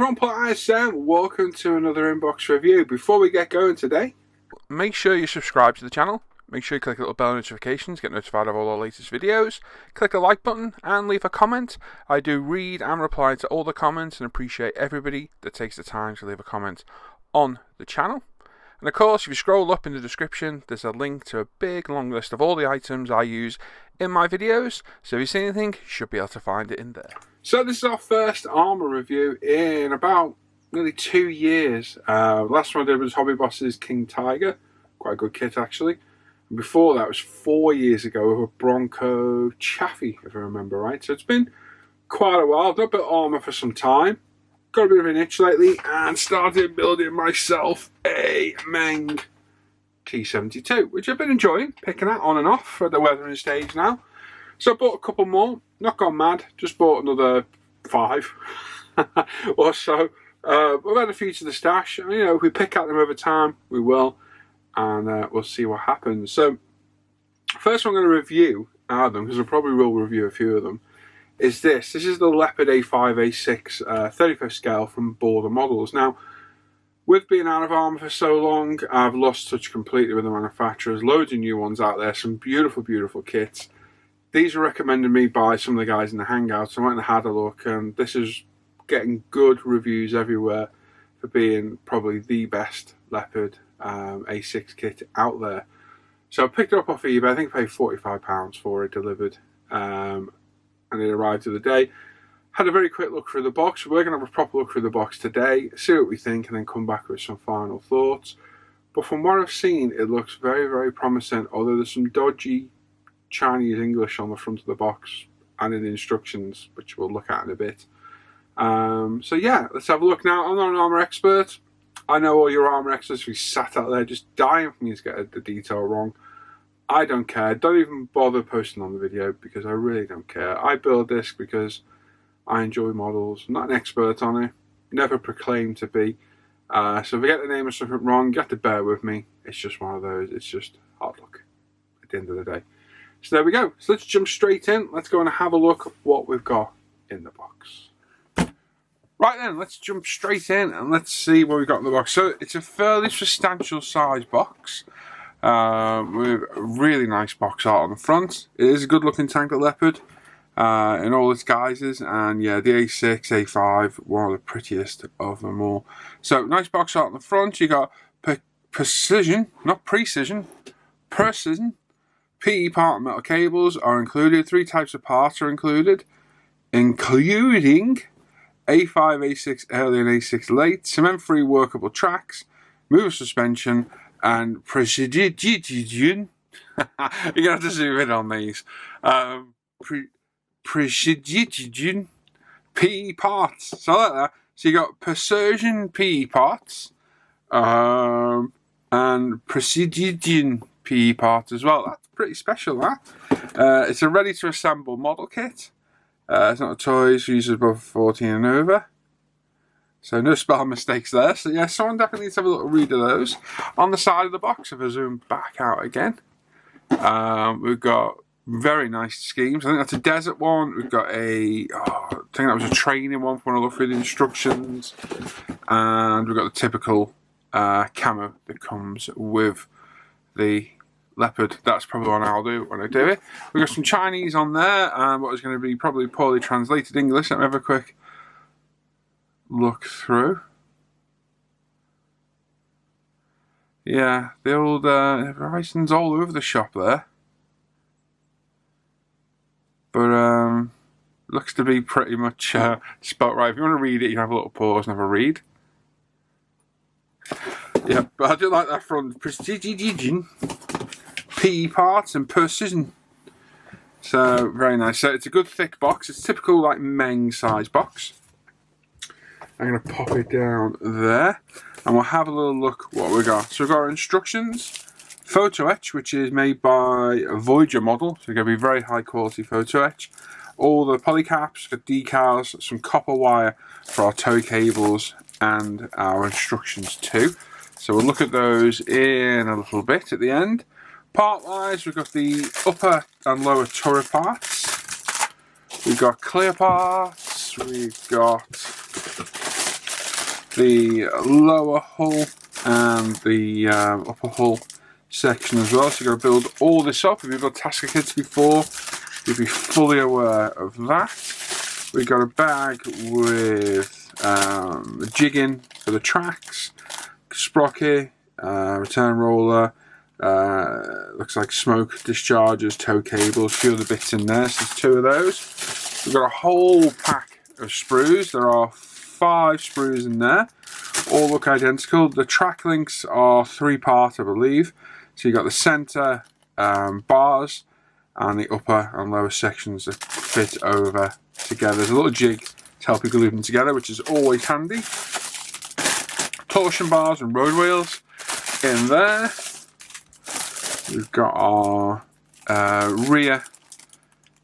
everyone, Paul ISM. Welcome to another inbox review. Before we get going today, make sure you subscribe to the channel. Make sure you click the little bell notifications, get notified of all our latest videos. Click the like button and leave a comment. I do read and reply to all the comments and appreciate everybody that takes the time to leave a comment on the channel. And of course, if you scroll up in the description, there's a link to a big long list of all the items I use in my videos. So if you see anything, you should be able to find it in there. So this is our first armour review in about nearly 2 years. Last one I did was Hobby Boss's King Tiger. Quite a good kit actually. And before that was 4 years ago with a Bronco Chaffee, if I remember right. So it's been quite a while. I've done a bit of armour for some time. Got a bit of an itch lately and started building myself a Meng T72, which I've been enjoying, picking at on and off for the weathering stage now. So I bought a couple more, not gone mad, just bought another 5 or so. We've had a few to the stash. You know, if we pick at them over time, we will, and we'll see what happens. So first I'm going to review out of them, because I probably will review a few of them, is this. This is the Leopard A5, A6 35th scale from Border Models. Now, with being out of armour for so long, I've lost touch completely with the manufacturers. Loads of new ones out there, some beautiful, beautiful kits. These were recommended me by some of the guys in the Hangouts. I went and had a look, and this is getting good reviews everywhere for being probably the best Leopard A6 kit out there. So I picked it up off eBay. I think I paid £45 for it delivered. And it arrived the other day. Had a very quick look through the box. We're going to have a proper look through the box today, see what we think, and then come back with some final thoughts. But from what I've seen, it looks very, very promising, although there's some dodgy Chinese English on the front of the box and in the instructions, which we'll look at in a bit. So yeah, let's have a look now. I'm not an armour expert. I know all your armour experts who sat out there just dying for me to get the detail wrong. I don't care. Don't even bother posting on the video because I really don't care. I build this because I enjoy models. I'm not an expert on it. Never proclaimed to be. So if I get the name or something wrong, you have to bear with me. It's just one of those. It's just hard luck at the end of the day. So there we go. So let's jump straight in. Let's go and have a look at what we've got in the box. Right then, let's jump straight in and let's see what we've got in the box. So it's a fairly substantial size box. With a really nice box art on the front. It is a good looking tank, the Leopard, in all its guises, and yeah, the A6, A5, one of the prettiest of them all. So nice box art on the front. You got precision, not precision, precision. PE part and metal cables are included. 3 types of parts are included, including A5, A6 early and A6 late, cement-free workable tracks, mover suspension, and precision. You're gonna have to zoom in on these. Precision PE parts. So like that. So you got precision PE parts, and precision PE parts as well. That's pretty special. That. It's a ready to assemble model kit. It's not a toy. It's used above 14 and over. So no spell mistakes there. So yeah, someone definitely needs to have a little read of those. On the side of the box, if I zoom back out again, we've got very nice schemes. I think that's a desert one. We've got I think that was a training one for when I look through the instructions. And we've got the typical camo that comes with the Leopard. That's probably what I'll do when I do it. We've got some Chinese on there and what is going to be probably poorly translated English. Let me have a quick look through. Yeah, the old Horizon's all over the shop there. But looks to be pretty much spelt right. If you want to read it, you can have a little pause and have a read. Yeah, but I do like that front. Precision, PE parts and precision. So very nice. So it's a good thick box. It's typical like Meng size box. I'm going to pop it down there and we'll have a little look what we got. So we've got our instructions, photo etch, which is made by a Voyager model, so it's going to be very high quality photo etch. All the polycaps, got decals, some copper wire for our tow cables and our instructions too. So we'll look at those in a little bit at the end. Part wise, we've got the upper and lower turret parts. We've got clear parts. We've got the lower hull and the upper hull section as well. So you've got to build all this up. If you've got Tasker kits before, you'll be fully aware of that. We've got a bag with jigging for the tracks, sprocket, return roller, looks like smoke dischargers, tow cables, a few other bits in there. So there's 2 of those. We've got a whole pack of sprues. There are 5 sprues in there. All look identical. The track links are 3-part, I believe. So you've got the centre bars and the upper and lower sections that fit over together. There's a little jig to help you glue them together, which is always handy. Torsion bars and road wheels in there. We've got our rear,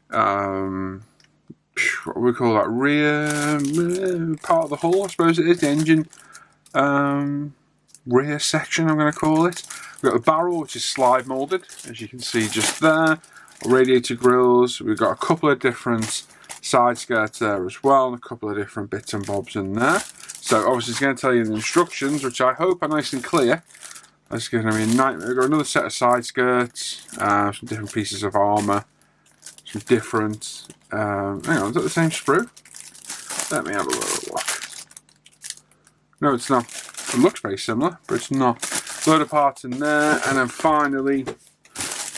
what do we call that? Rear part of the hull, I suppose it is, the engine rear section, I'm going to call it. We've got the barrel, which is slide moulded, as you can see just there. Radiator grills. We've got a couple of different side skirts there as well, and a couple of different bits and bobs in there. So obviously it's going to tell you the instructions, which I hope are nice and clear. That's going to be a nightmare. We've got another set of side skirts, some different pieces of armour, some different... hang on, is that the same sprue? Let me have a little look. No, it's not. It looks very similar, but it's not. Load of parts in there, and then finally,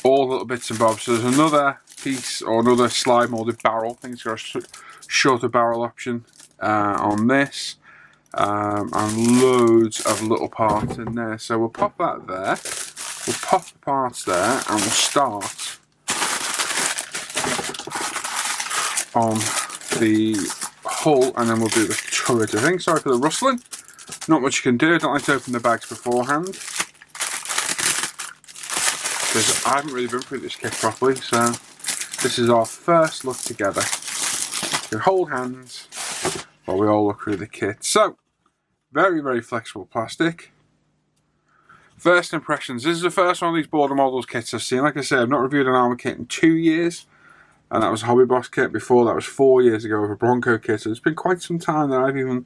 all little bits and bobs. So there's another piece, or another slide moulded barrel. I think it's got a shorter barrel option on this. And loads of little parts in there. So we'll pop that there. We'll pop the parts there, and we'll start on the hull, and then we'll do the turret, I think. Sorry for the rustling. Not much you can do. I don't like to open the bags beforehand, because I haven't really been through this kit properly. So this is our first look together. We hold hands while we all look through the kit. So, very, very flexible plastic. First impressions. This is the first one of these border models kits I've seen. Like I said, I've not reviewed an armour kit in 2 years. And that was a Hobby Box kit. Before that was 4 years ago with a Bronco kit. So it's been quite some time that I've even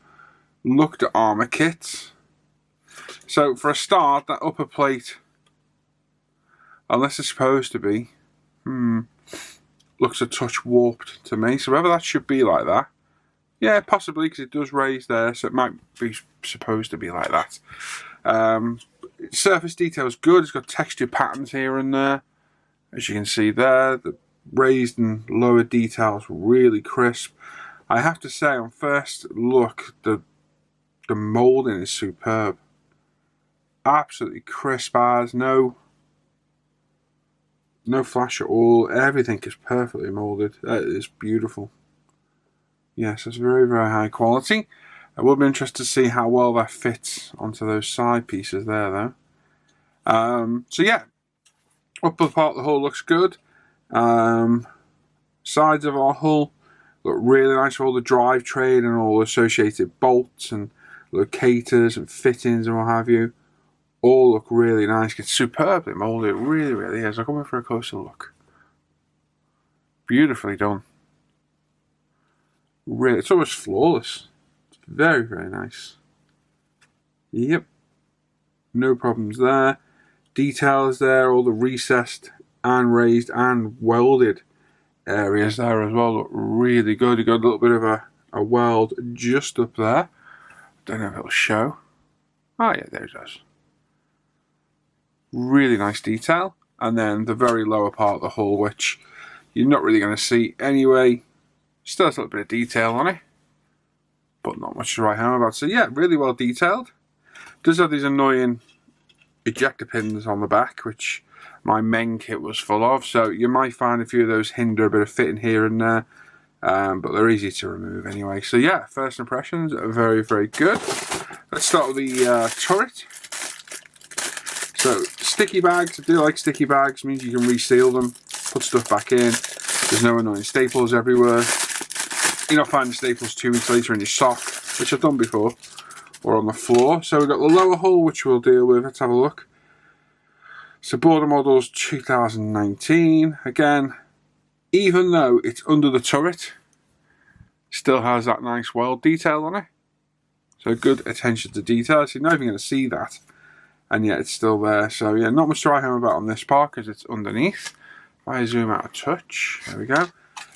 looked at armour kits. So for a start, that upper plate, unless it's supposed to be, looks a touch warped to me. So whether that should be like that, yeah, possibly, because it does raise there, so it might be supposed to be like that. Surface detail is good. It's got texture patterns here and there, as you can see there. The raised and lower details really crisp. I have to say, on first look, the moulding is superb. Absolutely crisp as, no flash at all. Everything is perfectly moulded. It is beautiful. Yes, it's very, very high quality. I will be interested to see how well that fits onto those side pieces there, though. So yeah, upper part of the hull looks good. Sides of our hull look really nice with all the drive train and all the associated bolts and locators and fittings and what have you. All look really nice. It's superbly moulded. It really, really is. I'll come in for a closer look. Beautifully done. Really, it's almost flawless. It's very, very nice. Yep. No problems there. Details there, all the recessed and raised and welded areas there as well look really good. You got a little bit of a weld just up there. Don't know if it'll show. Oh yeah, there it does. Really nice detail. And then the very lower part of the hull, which you're not really going to see anyway. Still has a little bit of detail on it, but not much to write home about. So yeah, really well detailed. Does have these annoying ejector pins on the back, which my main kit was full of. So you might find a few of those hinder a bit of fitting here and there, but they're easy to remove anyway. So yeah, first impressions are very, very good. Let's start with the turret. So sticky bags. I do like sticky bags. It means you can reseal them, put stuff back in. There's no annoying staples everywhere. You're not finding staples 2 weeks later in your sock, which I've done before, or on the floor. So we've got the lower hull, which we'll deal with. Let's have a look. So Border Models 2019. Again, even though it's under the turret, still has that nice weld detail on it. So good attention to detail. So you're not even going to see that, and yet it's still there. So yeah, not much to write home about on this part because it's underneath. If I zoom out a touch, there we go.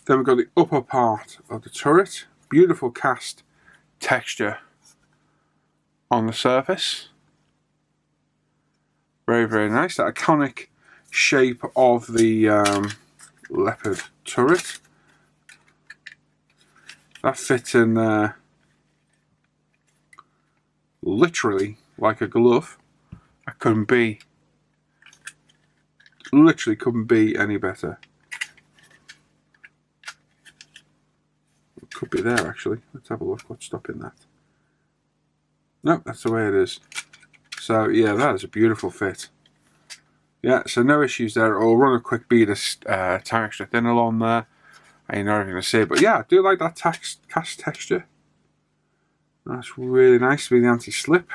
Then we've got the upper part of the turret. Beautiful cast texture on the surface. Very, very nice. That iconic shape of the Leopard turret. That fits in there literally like a glove. I literally couldn't be any better. It could be there actually. Let's have a look what's stopping that. Nope, that's the way it is. So yeah, that is a beautiful fit. Yeah, so no issues there. I'll run a quick bead of tang extra thinner on there. And you're not even going to see it. But yeah, I do like that cast texture. That's really nice to be the anti-slip.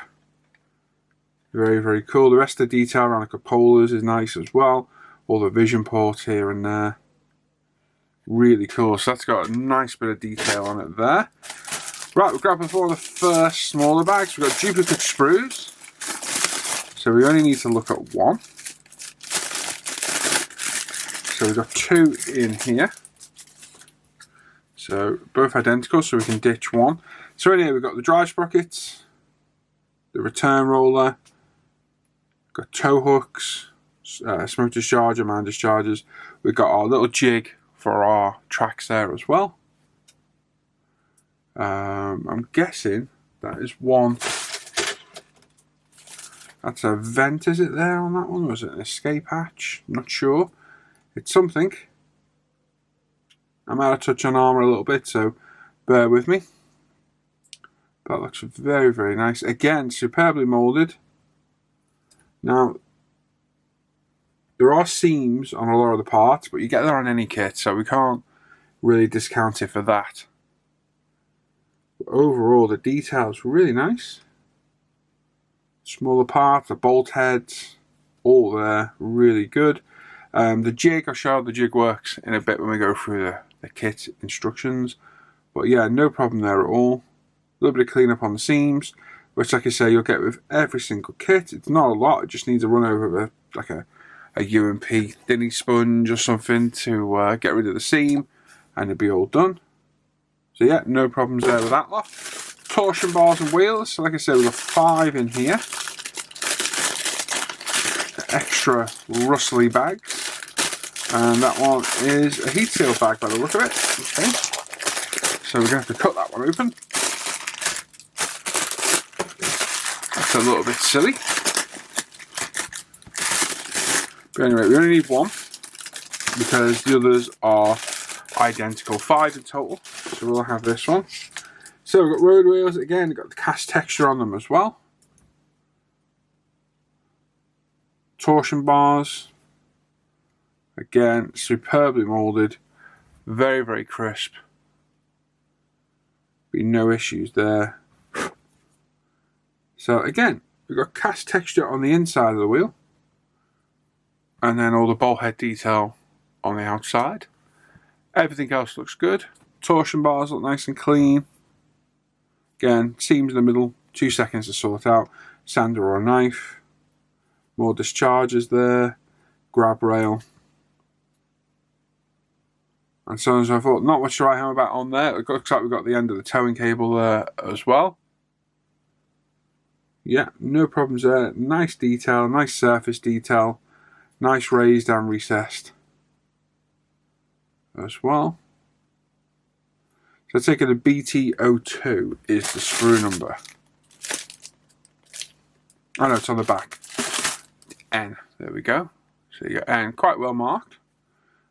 Very, very cool. The rest of the detail around the cupolas is nice as well. All the vision ports here and there. Really cool. So that's got a nice bit of detail on it there. Right, we're grabbing for the first smaller bags. We've got duplicate sprues. So we only need to look at one. So we've got two in here. So both identical, so we can ditch one. So in here we've got the drive sprockets, the return roller, got tow hooks, smoke discharger, man dischargers. We've got our little jig for our tracks there as well. I'm guessing that is one. That's a vent, is it there on that one? Or is it an escape hatch? I'm not sure. It's something. I'm out of touch on armour a little bit, so bear with me. That looks very, very nice. Again, superbly moulded. Now, there are seams on a lot of the parts, but you get that on any kit, so we can't really discount it for that. But overall, the detail's really nice. Smaller parts, the bolt heads, all there, really good. The jig, I'll show how the jig works in a bit when we go through the kit instructions. But yeah, no problem there at all. A little bit of cleanup on the seams, which, like I say, you'll get with every single kit. It's not a lot, it just needs a run over like a U&P thinning sponge or something to get rid of the seam, and it'll be all done. So yeah, no problems there with that lot. Torsion bars and wheels, so like I said, we've got 5 in here. Extra rustly bags. And that one is a heat seal bag by the look of it. Okay. So we're going to have to cut that one open. That's a little bit silly. But anyway, we only need one because the others are identical. 5 in total. So we'll have this one. So we've got road wheels again, we've got the cast texture on them as well. Torsion bars. Again, superbly moulded. Very, very crisp. Be no issues there. So again, we've got cast texture on the inside of the wheel. And then all the bolt head detail on the outside. Everything else looks good. Torsion bars look nice and clean. Again, seams in the middle, 2 seconds to sort out. Sander or a knife. More discharges there. Grab rail. And so on and so forth. Not much to write home about on there. It looks like we've got the end of the towing cable there as well. Yeah, no problems there. Nice detail, nice surface detail. Nice raised and recessed as well. So taking a BT02 is the sprue number. Oh no, it's on the back. N, there we go. So you got N, quite well marked.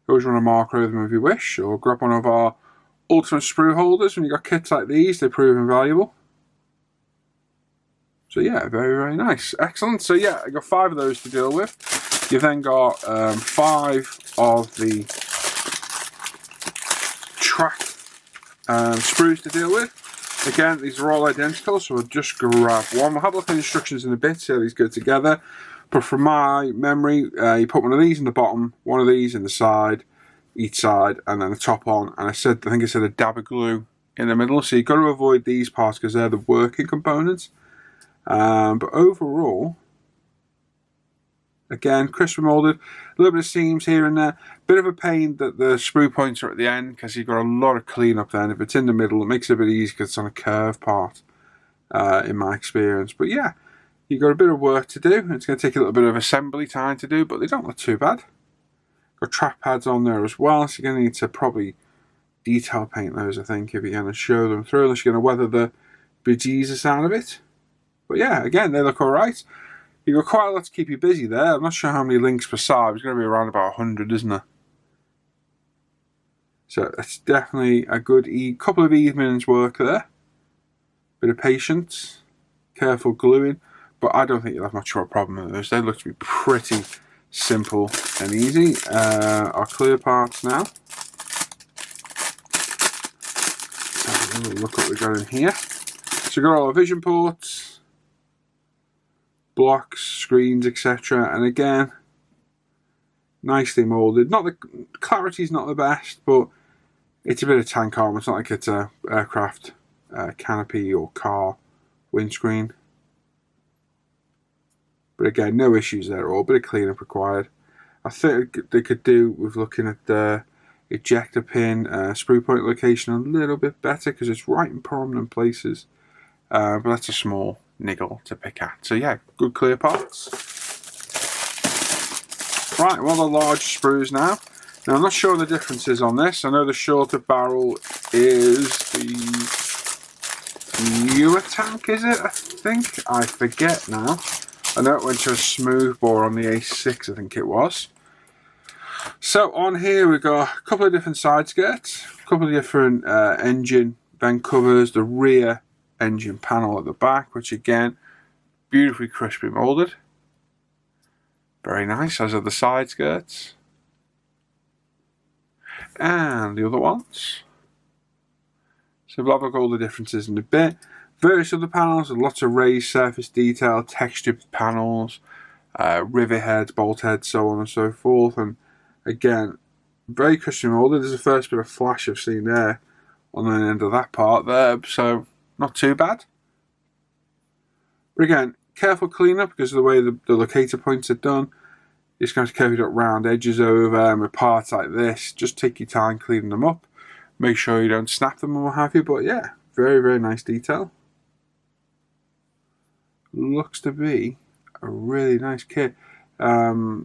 Always run a marker over them if you wish, or grab one of our ultimate sprue holders. When you got kits like these, they prove invaluable. So yeah, very, very nice. Excellent. So yeah, I got 5 of those to deal with. You've then got 5 of the track sprues to deal with. Again, these are all identical, so we'll just grab one. We'll have a look at the instructions in a bit, see how these go together. But from my memory, you put one of these in the bottom, one of these in the side, each side, and then the top on. And I think I said a dab of glue in the middle, so you've got to avoid these parts because they're the working components. But overall, again, crisply moulded, a little bit of seams here and there. Bit of a pain that the sprue points are at the end because you've got a lot of cleanup then. If it's in the middle, it makes it a bit easier because it's on a curved part, in my experience. But yeah, you've got a bit of work to do. It's going to take a little bit of assembly time to do, but they don't look too bad. Got track pads on there as well, so you're going to need to probably detail paint those, I think, if you're going to show them through, unless you're going to weather the bejesus out of it. But yeah, again, they look alright. You've got quite a lot to keep you busy there. I'm not sure how many links per side. It's going to be around about 100, isn't it? So it's definitely a good couple of evenings work there. Bit of patience, careful gluing, but I don't think you'll have much of a problem with those. They look to be pretty simple and easy. Our clear parts now. Let's have a little look what we've got in here. So we've got all our vision ports, blocks, screens, etc. And again, nicely moulded. Not the clarity's not the best, but it's a bit of tank armor. It's not like it's a aircraft canopy or car windscreen. But again, no issues there at all. Bit of cleanup required. I think they could do with looking at the ejector pin sprue point location a little bit better because it's right in prominent places. But that's a small niggle to pick at. So yeah, good clear parts. Right, well, the large sprues now. Now I'm not sure the differences on this. I know the shorter barrel is the newer tank, is it? I think. I forget now. I know it went to a smooth bore on the A6, I think it was. So on here we've got a couple of different side skirts, a couple of different engine vent covers, the rear engine panel at the back, which again, beautifully crisply moulded. Very nice, as are the side skirts. And the other ones. So we'll have a look at all the differences in a bit. Various other panels with lots of raised surface detail, textured panels, rivet heads, bolt heads, so on and so forth. And again, very crisply moulded. There's the first bit of flash I've seen there on the end of that part there, so not too bad. But again, careful cleanup because of the way the locator points are done. You're just going to carry up round edges over and with parts like this. Just take your time cleaning them up. Make sure you don't snap them or what have you. But yeah, very, very nice detail. Looks to be a really nice kit. The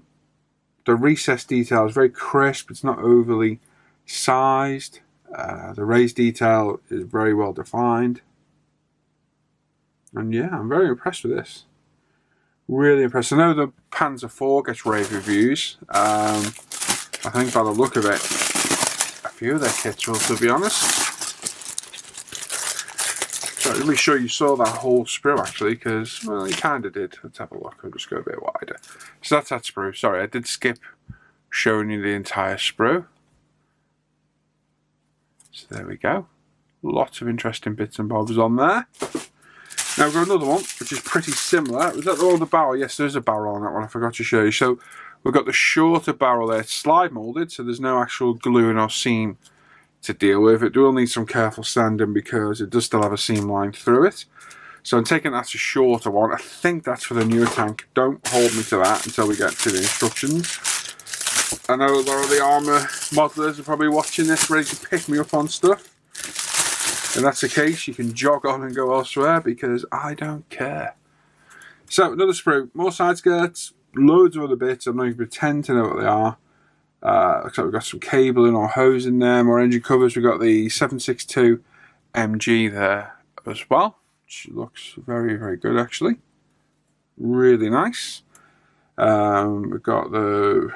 recess detail is very crisp. It's not overly sized. The raised detail is very well defined. And yeah, I'm very impressed with this. Really impressed. I know the Panzer IV gets rave reviews. I think by the look of it, a few of their kits will, to be honest. So let me show you saw that whole sprue actually, because, well, you kind of did. Let's have a look. I'll just go a bit wider. So that's that sprue. Sorry, I did skip showing you the entire sprue. So there we go. Lots of interesting bits and bobs on there. Now we've got another one, which is pretty similar. Was that the one with the barrel? Yes, there's a barrel on that one. I forgot to show you. So we've got the shorter barrel there. It's slide moulded, so there's no actual gluing or seam to deal with. It will need some careful sanding because it does still have a seam line through it. So I'm taking that's a shorter one. I think that's for the newer tank. Don't hold me to that until we get to the instructions. I know a lot of the armour modelers are probably watching this, ready to pick me up on stuff. If that's the case, you can jog on and go elsewhere because I don't care. So another sprue, more side skirts, loads of other bits. I'm not even pretend to know what they are. Looks like we've got some cabling or hose in there, more engine covers. We've got the 762 MG there as well, which looks very, very good actually. Really nice. We've got the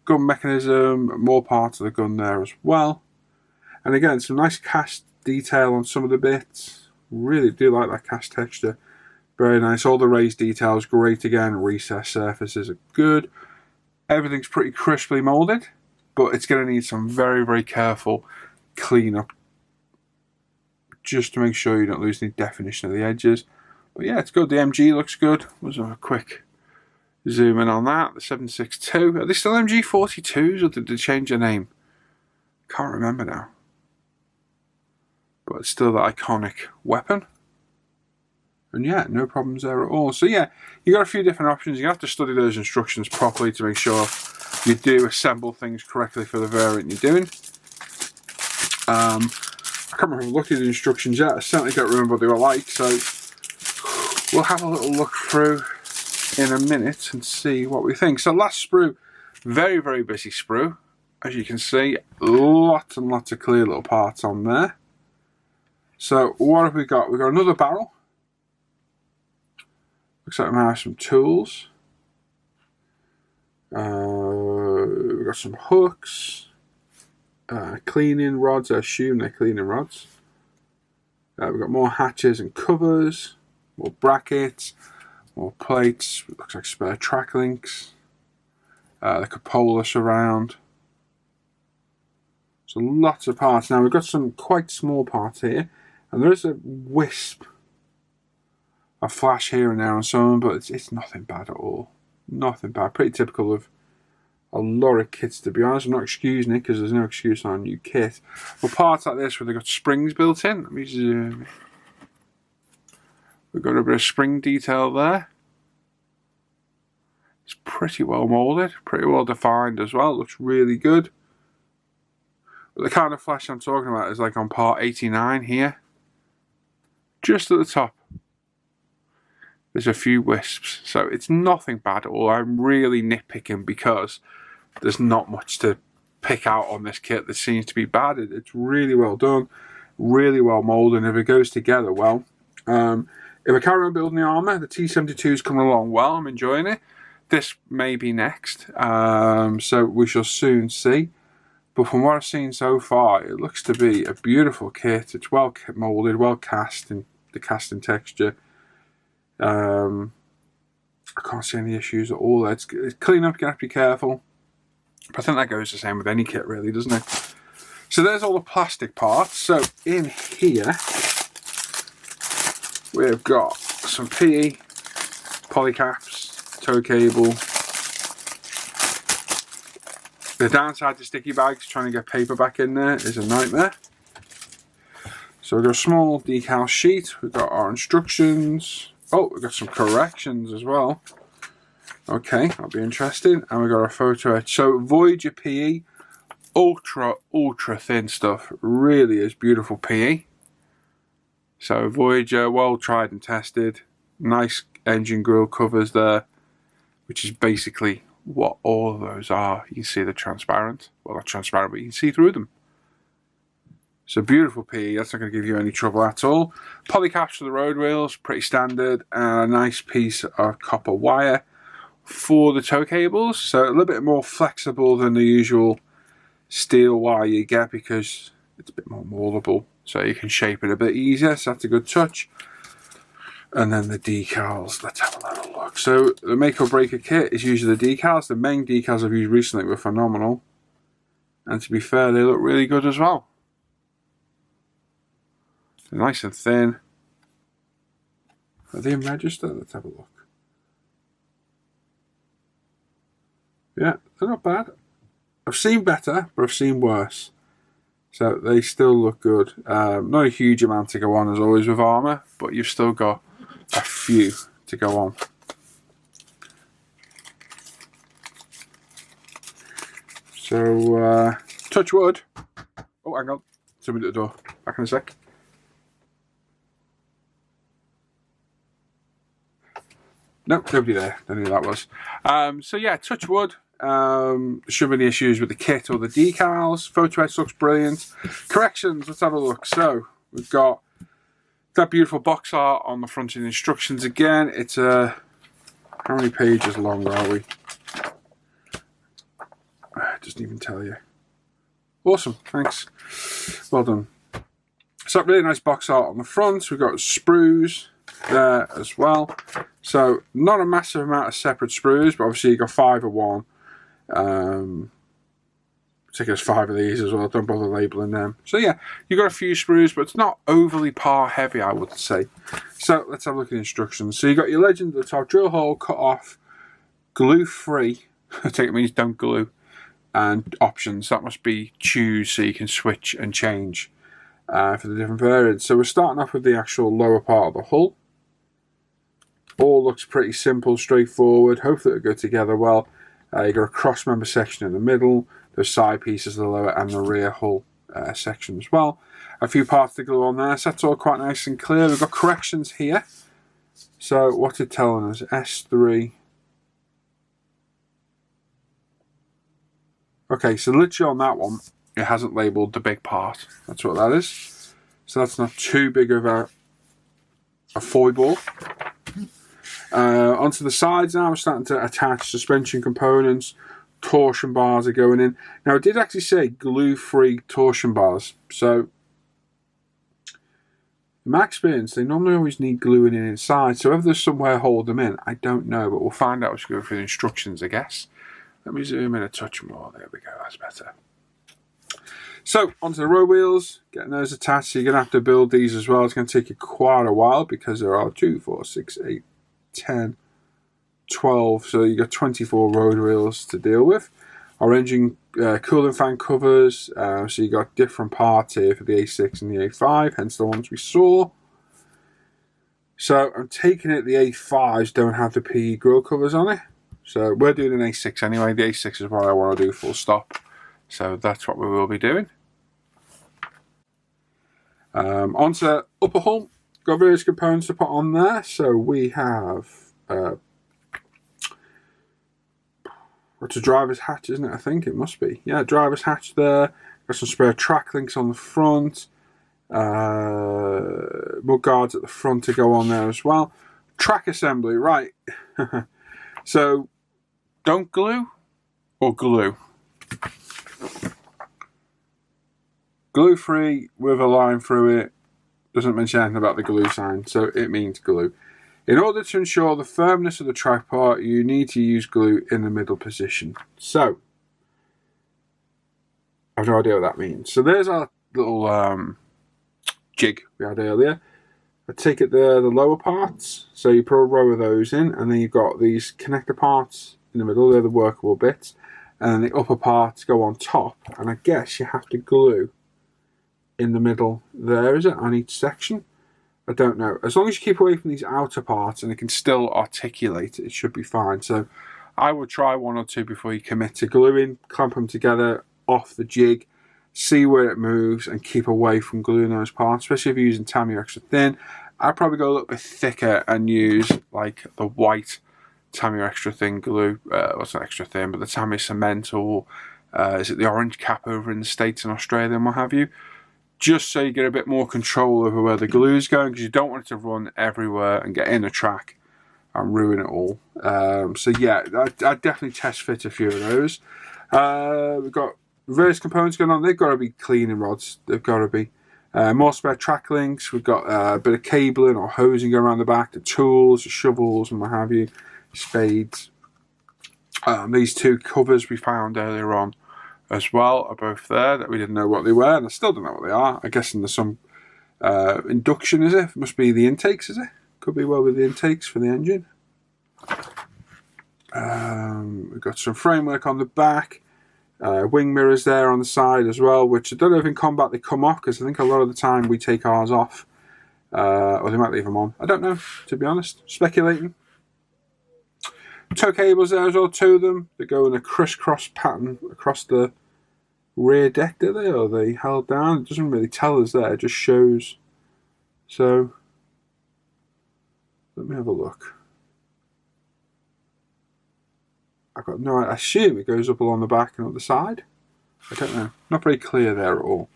gun mechanism, more parts of the gun there as well. And again, some nice cast detail on some of the bits. Really do like that cast texture. Very nice. All the raised details great again. Recessed surfaces are good. Everything's pretty crisply moulded, but it's going to need some very, very careful cleanup just to make sure you don't lose any definition of the edges. But yeah, it's good. The MG looks good. Let's have a quick zoom in on that. The 762. Are they still MG42s or did they change their name? Can't remember now. but it's still the iconic weapon. And yeah, no problems there at all. So yeah, you got a few different options. You have to study those instructions properly to make sure you do assemble things correctly for the variant you're doing. I can't remember if I looked at the instructions yet. I certainly don't remember what they were like, so we'll have a little look through in a minute and see what we think. So last sprue, very, very busy sprue. As you can see, lots and lots of clear little parts on there. So what have we got? We've got another barrel. Looks like we might have some tools. We've got some hooks. Cleaning rods, I assume they're cleaning rods. We've got more hatches and covers. More brackets. More plates. Looks like spare track links. The cupola surround. So lots of parts. Now we've got some quite small parts here. And there is a wisp. A flash here and there on some, but it's nothing bad at all. Nothing bad. Pretty typical of a lot of kits, to be honest. I'm not excusing it because there's no excuse on a new kit. But parts like this where they've got springs built in. Let me zoom. We've got a bit of spring detail there. It's pretty well moulded, pretty well defined as well. Looks really good. But the kind of flash I'm talking about is like on part 89 here. Just at the top. There's a few wisps, so it's nothing bad at all. I'm really nitpicking because there's not much to pick out on this kit that seems to be bad. It's really well done, really well moulded, and if it goes together well. If I carry on building the armour, the T-72 is coming along well. I'm enjoying it. This may be next, so we shall soon see. But from what I've seen so far, it looks to be a beautiful kit. It's well moulded, well cast, and the casting texture. I can't see any issues at all. It's clean up, you have to be careful. But I think that goes the same with any kit really, doesn't it? So there's all the plastic parts. So in here we've got some PE, polycaps, tow cable. The downside to sticky bags, trying to get paper back in there is a nightmare. So we've got a small decal sheet, we've got our instructions. Oh, we've got some corrections as well. Okay, that'll be interesting. And we've got a photo etch. So Voyager PE, ultra thin stuff. Really is beautiful PE. So Voyager, well tried and tested. Nice engine grille covers there, which is basically what all of those are. You can see they're transparent. Well, not transparent, but you can see through them. So beautiful PE, that's not going to give you any trouble at all. Polycaps for the road wheels, pretty standard. And a nice piece of copper wire for the tow cables. So a little bit more flexible than the usual steel wire you get because it's a bit more moldable. So you can shape it a bit easier, so that's a good touch. And then the decals, let's have a little look. So the make or break a kit is usually the decals. The main decals I've used recently were phenomenal. And to be fair, they look really good as well. They're nice and thin. Are they in register? Let's have a look. Yeah, they're not bad. I've seen better, but I've seen worse. So they still look good. Not a huge amount to go on as always with armour, but you've still got a few to go on. So, touch wood. Oh, hang on. Somebody at the door. Back in a sec. Nope, nobody there. Don't know who that was. So yeah, touch wood. Shouldn't be any issues with the kit or the decals. Photo etch looks brilliant. Corrections, let's have a look. So we've got that beautiful box art on the front of the instructions again. It's how many pages long are we? It doesn't even tell you. Awesome, thanks. Well done. So really nice box art on the front. We've got sprues there as well. So not a massive amount of separate sprues, but obviously you've got 5 of one. I think there's 5 of these as well. Don't bother labeling them. So yeah, you've got a few sprues, but it's not overly par heavy, I would say. So let's have a look at the instructions. So you've got your legend at the top, drill hole, cut off, glue free. I think it means don't glue. And options, that must be choose so you can switch and change for the different variants. So we're starting off with the actual lower part of the hull. All looks pretty simple, straightforward. Hopefully it'll go together well. You've got a cross member section in the middle. There's side pieces, the lower and the rear hull section as well. A few parts to glue on there, so that's all quite nice and clear. We've got corrections here. So what's it telling us? S3. Okay, so literally on that one, it hasn't labelled the big part. That's what that is. So that's not too big of a foible. Onto the sides now, we're starting to attach suspension components. Torsion bars are going in. Now, it did actually say glue-free torsion bars. So, in my experience, they normally always need gluing in inside. So, if there's somewhere hold them in, I don't know. But we'll find out as we go through the instructions, I guess. Let me zoom in a touch more. There we go. That's better. So, onto the road wheels. Getting those attached. So, you're going to have to build these as well. It's going to take you quite a while because there are 2, 4, 6, 8, 10, 12, so you got 24 road wheels to deal with. Our engine cooling fan covers, so you got different parts here for the A6 and the A5, hence the ones we saw. So I'm taking it the A5s don't have the PE grille covers on it, so we're doing an A6 anyway. The A6 is what I want to do full stop, so that's what we will be doing. Onto upper hull, got various components to put on there. So we have what's a driver's hatch, isn't it? I think it must be. Yeah, driver's hatch there. Got some spare track links on the front. Mud guards at the front to go on there as well. Track assembly, right. So, don't glue or glue? Glue free with a line through it. Doesn't mention anything about the glue sign, so it means glue. In order to ensure the firmness of the track part, you need to use glue in the middle position. So, I have no idea what that means. So there's our little jig we had earlier. I take it there, the lower parts. So you put a row of those in, and then you've got these connector parts in the middle. They're the workable bits. And then the upper parts go on top. And I guess you have to glue in the middle there, is it, on each section? I don't know. As long as you keep away from these outer parts and it can still articulate, it should be fine. So I would try 1 or 2 before you commit to gluing. Clamp them together off the jig, see where it moves, and keep away from gluing those parts, especially if you're using Tamiya extra thin. I'd probably go a little bit thicker and use like the white Tamiya extra thin glue. What's not extra thin, but the Tamiya cement, or is it the orange cap over in the States and Australia and what have you. Just so you get a bit more control over where the glue is going, because you don't want it to run everywhere and get in the track and ruin it all. So yeah, I'd definitely test fit a few of those. We've got various components going on. They've got to be cleaning rods. They've got to be. More spare track links. We've got a bit of cabling or hosing going around the back, the tools, the shovels and what have you, spades. These 2 covers we found earlier on as well are both there that we didn't know what they were, and I still don't know what they are. I guess there's some induction, is it? Must be the intakes, is it? Could be well with the intakes for the engine. We've got some framework on the back, wing mirrors there on the side as well, which I don't know if in combat they come off, because I think a lot of the time we take ours off, or they might leave them on. I don't know, to be honest. Speculating. Tow cables there as well, 2 of them. They go in a crisscross pattern across the rear deck, do they? Or are they held down? It doesn't really tell us there, it just shows. So, let me have a look. I've got no idea. I assume it goes up along the back and up the side. I don't know. Not very clear there at all.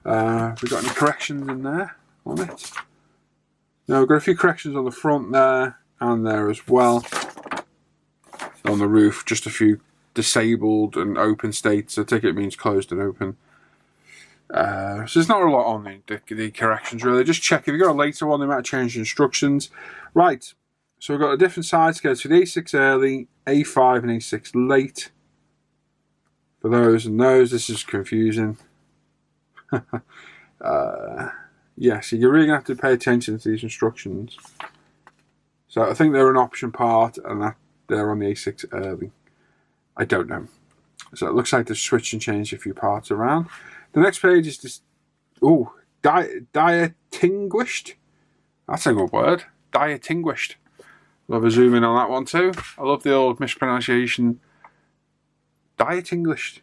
We've got any corrections in there on it? No, we've got a few corrections on the front there and there as well. On the roof, just a few disabled and open states. So ticket means closed and open. So there's not a lot on the corrections really. Just check. If you've got a later one, they might change the instructions. Right, so we've got a different side scale. So the A6 early, A5 and A6 late. For those and those, this is confusing. Yeah, so you're really going to have to pay attention to these instructions. So I think they're an option part, and that they're on the A6 early. I don't know. So it looks like they've switched and changed a few parts around. The next page is just, oh, Diatinguished. That's a good word. Diatinguished. Love a zoom in on that one too. I love the old mispronunciation. Diatinguished.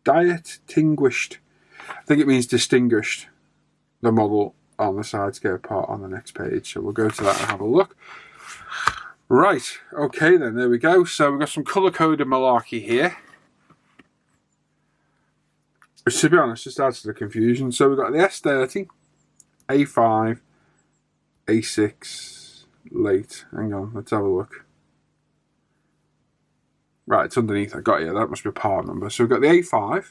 Diatinguished. I think it means distinguished. The model on the sidescape part on the next page. So we'll go to that and have a look. Right, okay then, there we go. So we've got some colour-coded malarkey here. Which, to be honest, just adds to the confusion. So we've got the S30, A5, A6, late. Hang on, let's have a look. Right, it's underneath. I got you. That must be a part number. So we've got the A5,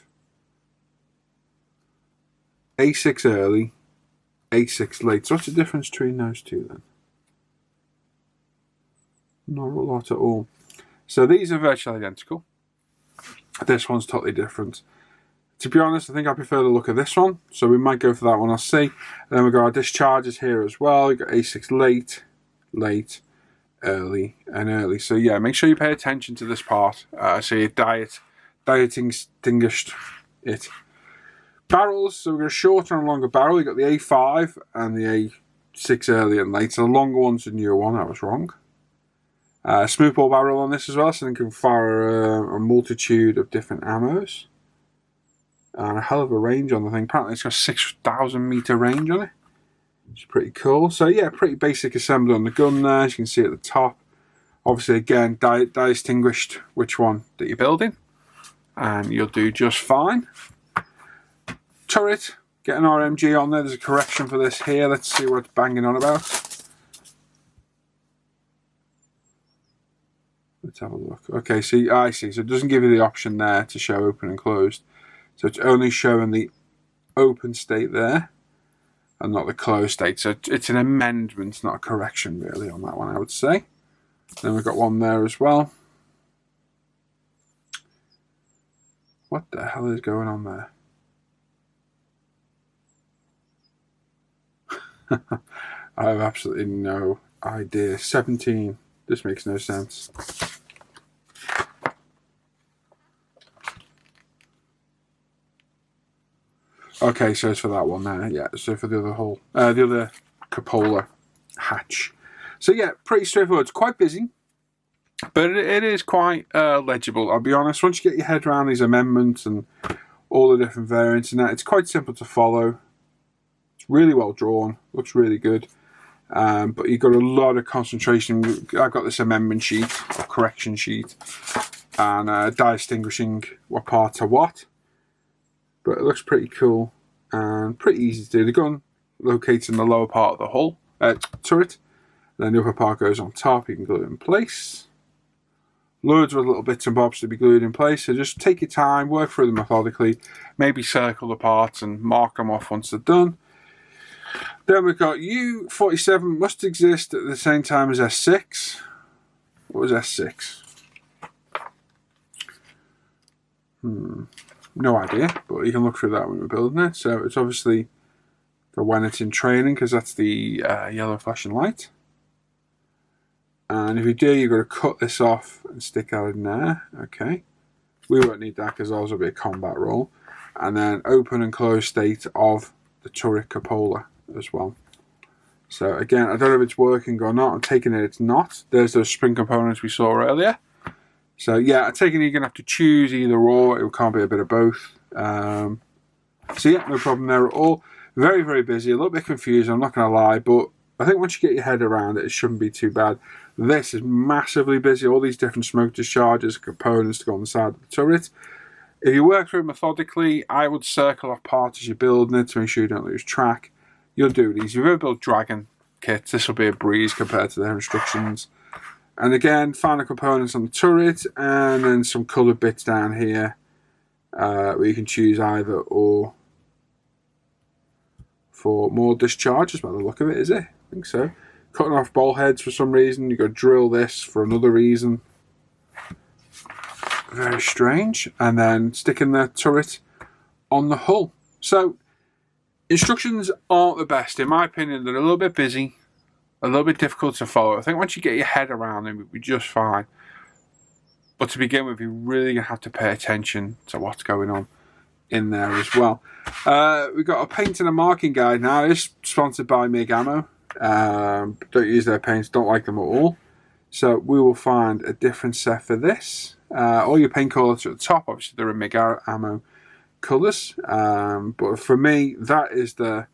A6 early, A6 late. So what's the difference between those two then? Not a lot at all. So these are virtually identical. This one's totally different. To be honest, I think I prefer the look of this one. So we might go for that one, I'll see. And then we've got our discharges here as well. We've got A6 late, late, early, and early. So yeah, make sure you pay attention to this part. So you distinguished it. Barrels, so we've got a shorter and longer barrel. You've got the A5 and the A6 early and late. So the longer one's the newer one, I was wrong. Smooth bore barrel on this as well, so you can fire a multitude of different ammos. And a hell of a range on the thing. Apparently it's got 6,000 metre range on it. It's pretty cool. So yeah, pretty basic assembly on the gun there, as you can see at the top. Obviously again, distinguished which one that you're building. And you'll do just fine. Turret, get an RMG on there. There's a correction for this here. Let's see what it's banging on about. Let's have a look. Okay, see, I see. So it doesn't give you the option there to show open and closed. So it's only showing the open state there and not the closed state. So it's an amendment, not a correction really on that one, I would say. Then we've got one there as well. What the hell is going on there? I have absolutely no idea. 17. This makes no sense. Okay, so it's for that one there. Yeah, so for the other hull, the other cupola hatch. So yeah, pretty straightforward. It's quite busy, but it is quite legible. I'll be honest. Once you get your head around these amendments and all the different variants and that, it's quite simple to follow. It's really well drawn. Looks really good. But you've got a lot of concentration. I've got this amendment sheet, or correction sheet, and distinguishing what parts are what. But it looks pretty cool and pretty easy to do. The gun locates in the lower part of the hull, turret. And then the upper part goes on top. You can glue it in place. Loads of little bits and bobs to be glued in place. So just take your time, work through them methodically. Maybe circle the parts and mark them off once they're done. Then we've got U47 must exist at the same time as S6. What was S6? No idea, but you can look through that when we're building it. So it's obviously for when it's in training, because that's the yellow flashing light. And if you do, you've got to cut this off and stick that in there. Okay. We won't need that because ours will be a combat roll. And then open and close state of the turret cupola as well. So again, I don't know if it's working or not. I'm taking it it's not. There's those spring components we saw earlier. So yeah, I'm taking it you're going to have to choose either or. It can't be a bit of both. So yeah, no problem there at all. Very, very busy. A little bit confused, I'm not going to lie. But I think once you get your head around it, it shouldn't be too bad. This is massively busy. All these different smoke discharges, components to go on the side of the turret. If you work through it methodically, I would circle off parts as you're building it to make sure you don't lose track. You'll do these. If you've ever built Dragon kits, this will be a breeze compared to their instructions. And again, final components on the turret, and then some coloured bits down here where you can choose either or for more discharges by the look of it, is it? I think so. Cutting off ball heads for some reason. You've got to drill this for another reason. Very strange. And then sticking the turret on the hull. So, instructions aren't the best. In my opinion, they're a little bit busy. A little bit difficult to follow. I think once you get your head around them, it'll be just fine. But to begin with, you're really going to have to pay attention to what's going on. in there as well. We've got a paint and a marking guide now. It's sponsored by MIG Ammo. Don't use their paints, don't like them at all. So we will find a different set for this. All your paint colours are at the top. Obviously they're in MIG Ammo colours. But for me, that is the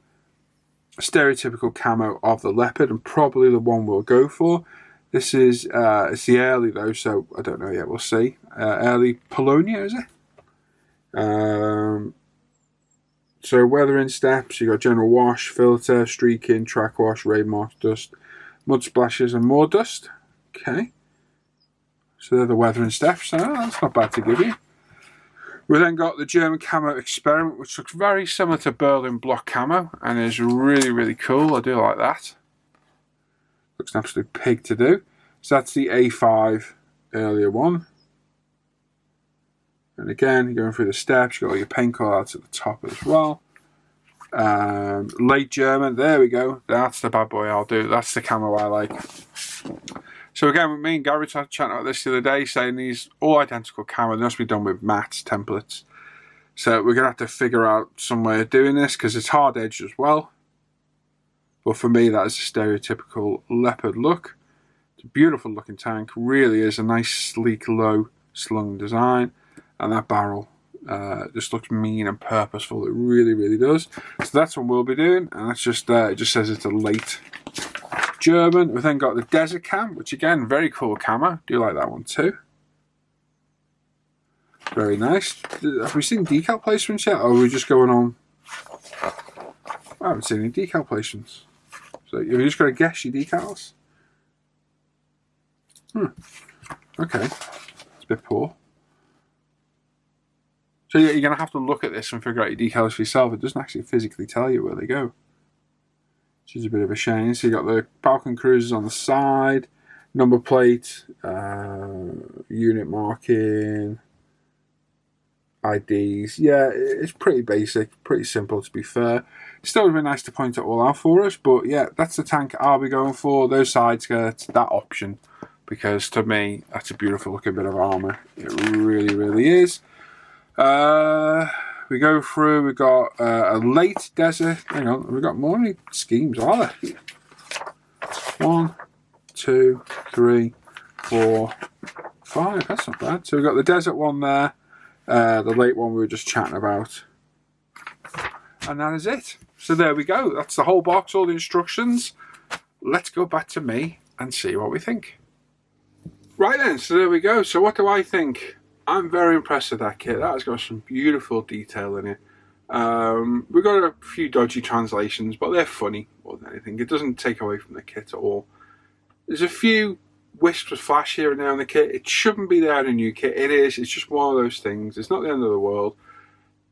stereotypical camo of the Leopard, and probably the one we'll go for. This is it's the early though, so I don't know yet. We'll see. Early Polonia, is it? So weathering steps. You got general wash, filter, streaking, track wash, raid marks, dust, mud splashes, and more dust. Okay. So they're the weathering steps. So that's not bad to give you. We then got the German Camo Experiment, which looks very similar to Berlin Block Camo and is really, really cool. I do like that. Looks an absolute pig to do. So that's the A5 earlier one. And again, you're going through the steps. You've got all your paint callouts at the top as well. Late German, there we go. That's the bad boy I'll do. That's the camo I like. So again, me and Gary started chatting about this the other day, saying these all identical camo. They must be done with mats, templates. So we're going to have to figure out some way of doing this, because it's hard edged as well. But for me, that is a stereotypical Leopard look. It's a beautiful looking tank. Really is a nice, sleek, low slung design. And that barrel just looks mean and purposeful. It really, really does. So that's what we'll be doing. And that's just, it just says it's a late German. We've then got the Desert Cam, which again, very cool camo. Do like that one too. Very nice. Have we seen decal placements yet? Or are we just going on? I haven't seen any decal placements. So you've just got to guess your decals. Okay. It's a bit poor. So you're going to have to look at this and figure out your decals for yourself. It doesn't actually physically tell you where they go, which is a bit of a shame. So you got the Falcon Cruisers on the side, number plate, unit marking, IDs. Yeah, it's pretty basic, pretty simple to be fair. Still would have been nice to point it all out for us, but yeah, that's the tank I'll be going for. Those side skirts, that option, because to me, that's a beautiful looking bit of armour. It really, really is. We go through, we've got a late desert. Hang on, we've got more schemes, are there? 1, 2, 3, 4, 5. That's not bad. So we've got the desert one there, the late one we were just chatting about. And that is it. So there we go. That's the whole box, all the instructions. Let's go back to me and see what we think. Right then, so there we go. So what do I think? I'm very impressed with that kit. That has got some beautiful detail in it. We've got a few dodgy translations, but they're funny more than anything. It doesn't take away from the kit at all. There's a few wisps of flash here and there on the kit. It shouldn't be there in a new kit. It is. It's just one of those things. It's not the end of the world.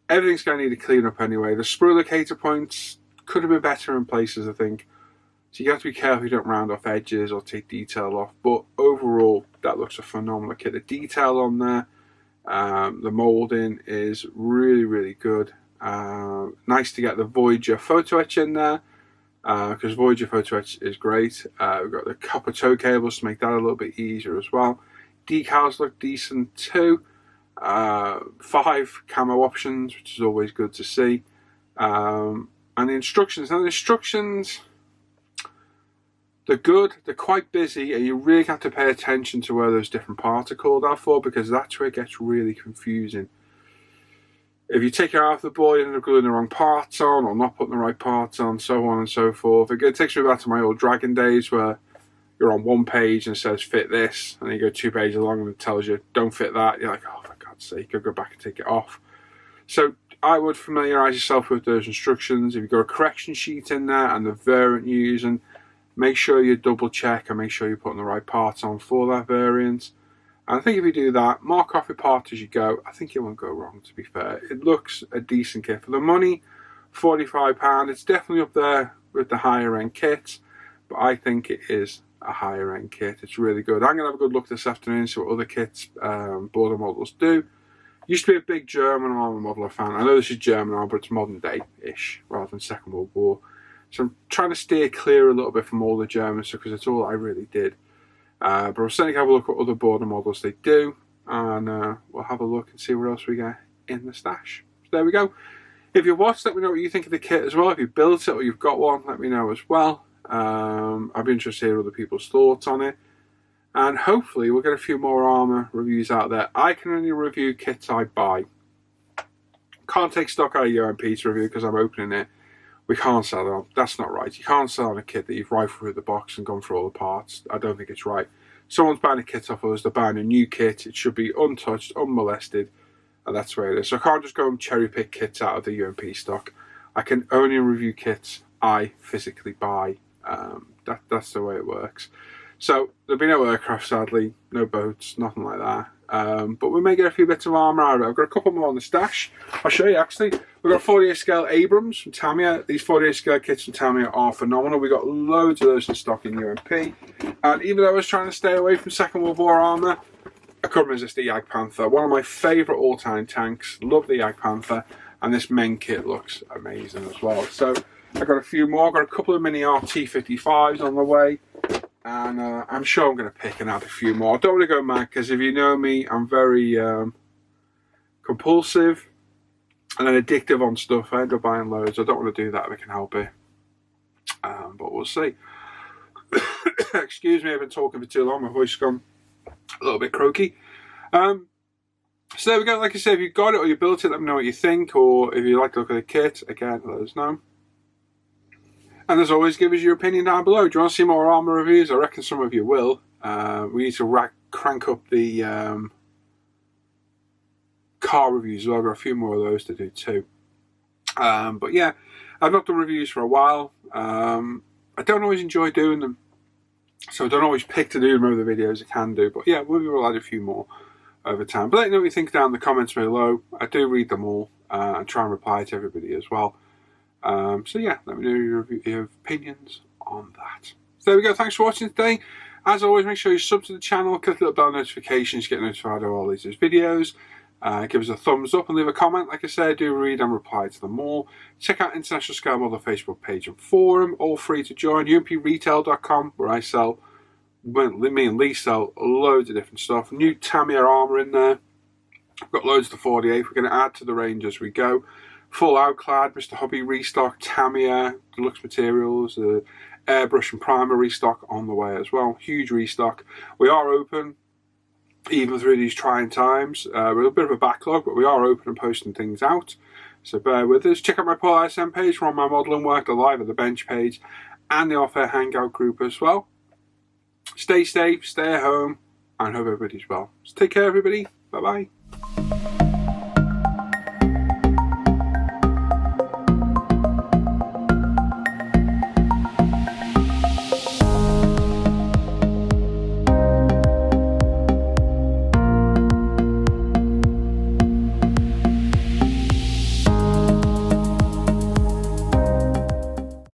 Everything's going to need a clean up anyway. The sprue locator points could have been better in places, I think. So you have to be careful you don't round off edges or take detail off. But overall, that looks a phenomenal kit. The detail on there, the moulding is really, really good. Nice to get the Voyager photo etch in there, because Voyager photo etch is great. We've got the copper toe cables to make that a little bit easier as well. Decals look decent too. 5 camo options, which is always good to see. And the instructions. Now the instructions, they're good, they're quite busy, and you really have to pay attention to where those different parts are called out for, because that's where it gets really confusing. If you take it out of the board, you end up gluing the wrong parts on, or not putting the right parts on, so on and so forth. It takes me back to my old Dragon days, where you're on one page and it says fit this, and then you go 2 pages along and it tells you don't fit that. You're like, oh, for God's sake, go back and take it off. So I would familiarise yourself with those instructions. If you've got a correction sheet in there and the variant you're using, make sure you double check and make sure you're putting the right parts on for that variant. And I think if you do that, mark off your part as you go, I think you won't go wrong, to be fair. It looks a decent kit. For the money, £45, it's definitely up there with the higher end kits, but I think it is a higher end kit. It's really good. I'm going to have a good look this afternoon, see what other kits, border models do. Used to be a big German armour modeler fan. I know this is German armour, but it's modern day-ish rather than Second World War. So I'm trying to steer clear a little bit from all the German stuff, because it's all I really did. But I'll certainly have a look at other border models they do, and we'll have a look and see what else we get in the stash. So there we go. If you watched, let me know what you think of the kit as well. If you built it or you've got one, let me know as well. I'd be interested to hear other people's thoughts on it. And hopefully we'll get a few more armour reviews out there. I can only review kits I buy. Can't take stock out of UMP to review because I'm opening it. We can't sell it on. That's not right. You can't sell on a kit that you've rifled through the box and gone through all the parts. I don't think it's right. Someone's buying a kit off us, they're buying a new kit. It should be untouched, unmolested, and that's the way it is. So I can't just go and cherry pick kits out of the UMP stock. I can only review kits I physically buy. That's the way it works. So there'll be no aircraft, sadly, no boats, nothing like that. But we may get a few bits of armour out of it. I've got a couple more on the stash. I'll show you actually. We've got 48 scale Abrams from Tamiya. These 48 scale kits from Tamiya are phenomenal. We've got loads of those in stock in UMP. And even though I was trying to stay away from Second World War armour, I couldn't resist the Jagdpanther. One of my favourite all-time tanks. Love the Jagdpanther. And this main kit looks amazing as well. So I've got a few more. I've got a couple of mini RT55s on the way. And I'm sure I'm going to pick and add a few more. I don't want to go mad because if you know me, I'm very compulsive and then addictive on stuff. I end up buying loads. I don't want to do that if I can help it. But we'll see. Excuse me, I've been talking for too long. My voice has gone a little bit croaky. So there we go. Like I said, if you got it or you built it, let me know what you think. Or if you like to look at the kit, again, let us know. And as always, give us your opinion down below. Do you want to see more armour reviews? I reckon some of you will. We need to crank up the car reviews as well. I've got a few more of those to do too. But yeah, I've not done reviews for a while. I don't always enjoy doing them. So I don't always pick to do them over the videos I can do. But yeah, maybe we'll add a few more over time. But let me know what you think down in the comments below. I do read them all and try and reply to everybody as well. So yeah, let me know your opinions on that. So there we go, thanks for watching today. As always, make sure you sub to the channel, click the little bell notifications to get notified of all these videos. Give us a thumbs up and leave a comment. Like I said, I do read and reply to them all. Check out International Scale Model Facebook page and forum, all free to join. UMPRetail.com, where I sell, me and Lee sell loads of different stuff. New Tamiya armour in there. I've got loads of the 48. We're going to add to the range as we go. Full Outclad, Mr. Hobby restock, Tamiya, Deluxe Materials, Airbrush and Primer restock on the way as well. Huge restock. We are open, even through these trying times. We're a bit of a backlog, but we are open and posting things out. So bear with us. Check out my Paul ISM page for all my modelling work, the Live at the Bench page, and the Off Air Hangout group as well. Stay safe, stay at home, and hope everybody's well. So take care, everybody. Bye-bye.